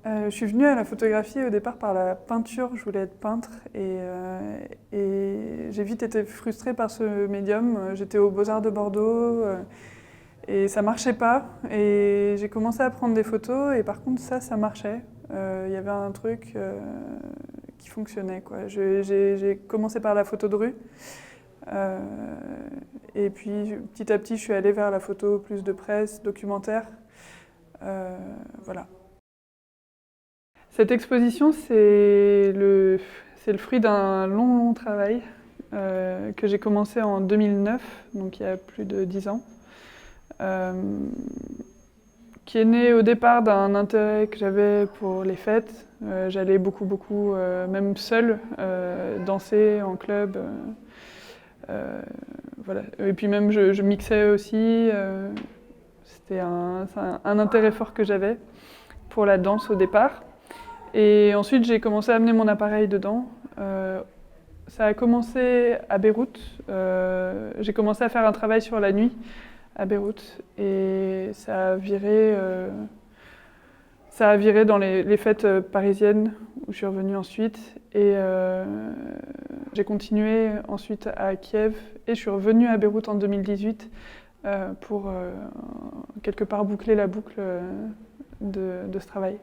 Je suis venue à la photographie au départ par la peinture, je voulais être peintre et j'ai vite été frustrée par ce médium. J'étais aux Beaux-Arts de Bordeaux et ça marchait pas et j'ai commencé à prendre des photos et par contre ça marchait. Il y avait un truc qui fonctionnait, quoi. J'ai commencé par la photo de rue euh, et puis petit à petit je suis allée vers la photo plus de presse, documentaire. Voilà. Cette exposition, c'est le fruit d'un long travail que j'ai commencé en 2009, donc il y a plus de 10 ans, euh, qui est né au départ d'un intérêt que j'avais pour les fêtes. J'allais beaucoup, même seule, danser en club. Voilà. Et puis même je mixais aussi. C'était un intérêt fort que j'avais pour la danse au départ. Et ensuite, j'ai commencé à amener mon appareil dedans. Ça a commencé à Beyrouth. J'ai commencé à faire un travail sur la nuit à Beyrouth. Et ça a viré dans les fêtes parisiennes où je suis revenue ensuite. Et j'ai continué ensuite à Kiev. Et je suis revenue à Beyrouth en 2018 pour quelque part boucler la boucle de ce travail.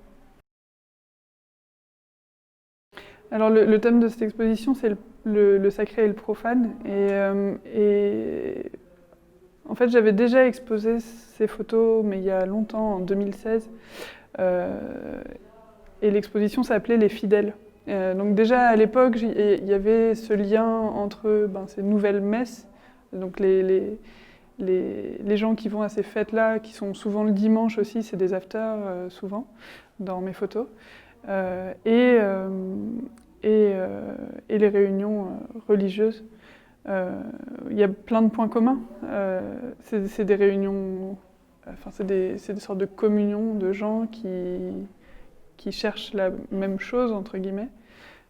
Alors le thème de cette exposition, c'est le sacré et le profane. Et en fait, j'avais déjà exposé ces photos, mais il y a longtemps, en 2016. Et l'exposition s'appelait Les Fidèles. Donc déjà à l'époque, il y avait ce lien entre ces nouvelles messes, donc les gens qui vont à ces fêtes-là, qui sont souvent le dimanche aussi, c'est des afters souvent dans mes photos. Et les réunions religieuses. Il y a plein de points communs. C'est des réunions, enfin, c'est des sortes de communions de gens qui cherchent la même chose, entre guillemets,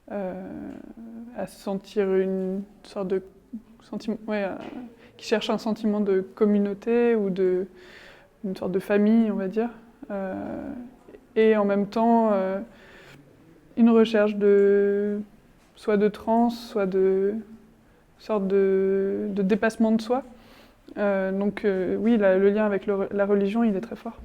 à sentir une sorte de sentiment, ouais, qui cherchent un sentiment de communauté ou une sorte de famille, on va dire. Et en même temps, une recherche soit de transe, soit de sorte de dépassement de soi. Donc oui, le lien avec la religion, il est très fort.